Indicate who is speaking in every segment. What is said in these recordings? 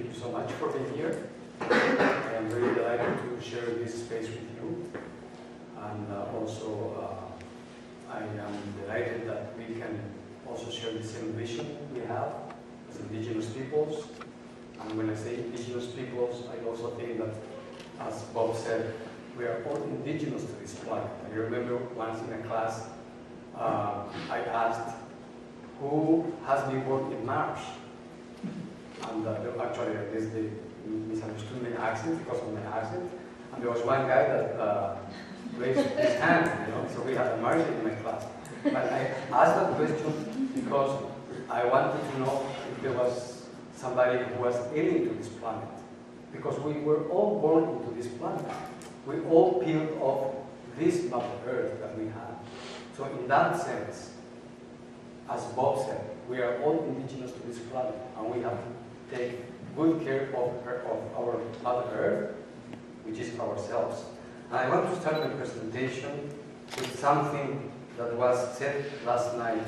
Speaker 1: you so much for being here. I am very delighted to share this space with you. And also, I am delighted that we can also share the same vision we have as Indigenous peoples. And when I say Indigenous peoples, I also think that, as Bob said, we are all indigenous to this planet. I remember once in a class, I asked, who has been born in Mars? And actually, I guess they misunderstood my accent because of my accent. And there was one guy that raised his hand, so we had a Martian in my class. But I asked that question because I wanted to know if there was somebody who was alien to this planet. Because we were all born into this planet. We all peeled off this Mother Earth that we have. So in that sense, as Bob said, we are all indigenous to this planet, and we have to take good care of our Mother Earth, which is ourselves. And I want to start my presentation with something that was said last night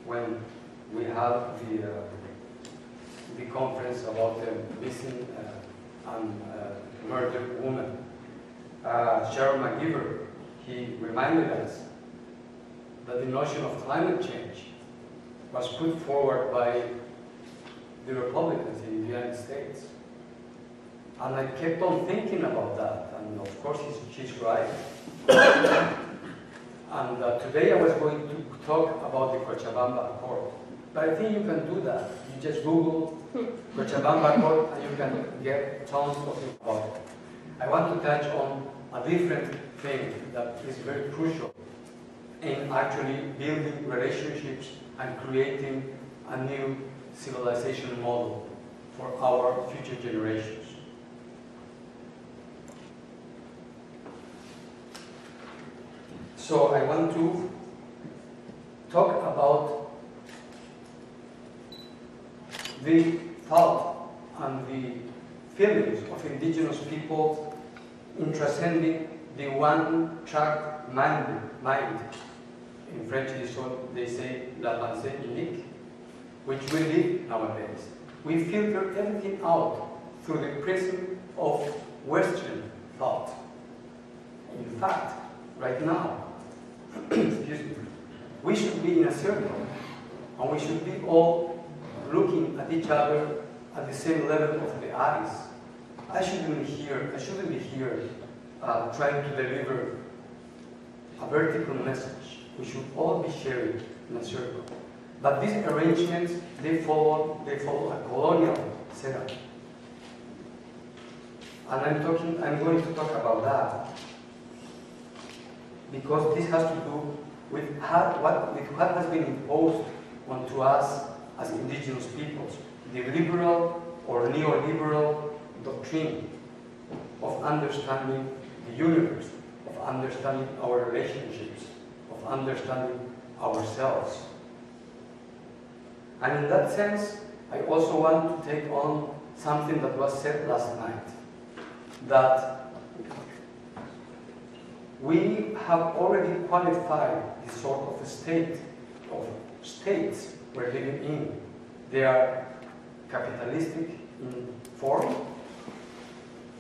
Speaker 1: when we had the conference about the missing and murdered woman. Sharon McGiver, he reminded us that the notion of climate change was put forward by the Republicans in the United States. And I kept on thinking about that, and of course she's right. And today I was going to talk about the Cochabamba Accord. But I think you can do that. You just Google Cochabamba Accord and you can get tons of info about it. I want to touch on a different thing that is very crucial in actually building relationships and creating a new civilization model for our future generations. So I want to talk about the thought and the feelings of indigenous people in transcending the one-track mind. In French, they say la pensée unique, which we live nowadays. We filter everything out through the prism of Western thought. In fact, right now, excuse me, we should be in a circle, and we should be all looking at each other at the same level of the eyes. I shouldn't be here trying to deliver a vertical message. We should all be sharing in a circle. But these arrangements, they follow a colonial setup. And I'm going to talk about that because this has to do with what has been imposed onto us as indigenous peoples, the liberal or neoliberal doctrine of understanding the universe, of understanding our relationships, of understanding ourselves. And in that sense, I also want to take on something that was said last night, that we have already qualified the sort of state of states we're living in. They are capitalistic in form,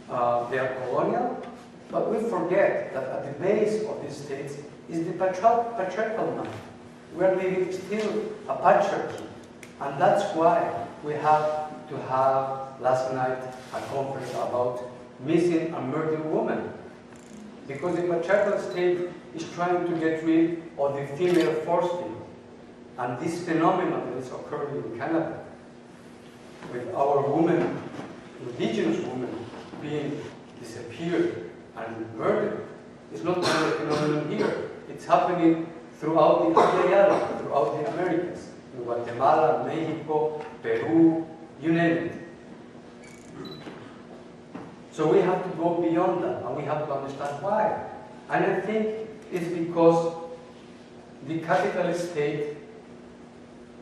Speaker 1: they are colonial, but we forget that at the base of these states is the patriarchal mind. We are living still a patriarchy, and that's why we have to have last night a conference about missing and murdered women. Because the patriarchal state is trying to get rid of the female forcing. And this phenomenon that is occurring in Canada, with our women, indigenous women, being disappeared and murdered, is not only a phenomenon here. It's happening throughout the Americas, in Guatemala, Mexico, Peru, you name it. So we have to go beyond that, and we have to understand why. And I think it's because the capitalist state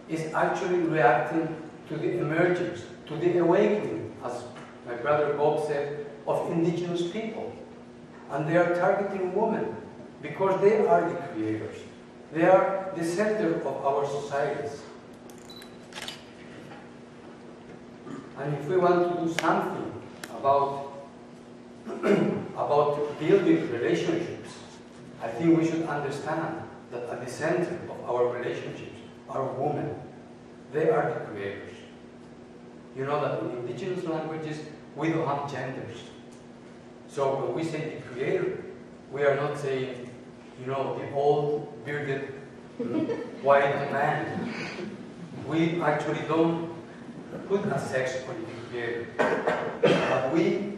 Speaker 1: is actually reacting to the emergence, to the awakening, as my brother Bob said, of indigenous people. And they are targeting women because they are the creators. They are the center of our societies. And if we want to do something about about building relationships, I think we should understand that at the center of our relationships are women. They are the creators. You know that in indigenous languages, we don't have genders. So when we say the creator, we are not saying, you know, the old bearded white man. We actually don't put a sex on the creator. But we,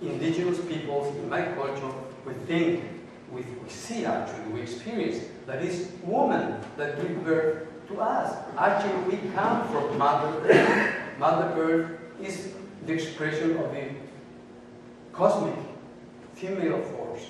Speaker 1: indigenous peoples, in my culture, we think, we see actually, we experience that it's woman that gives birth to us. Actually, we come from Mother Earth. Mother Earth is the expression of the cosmic female force.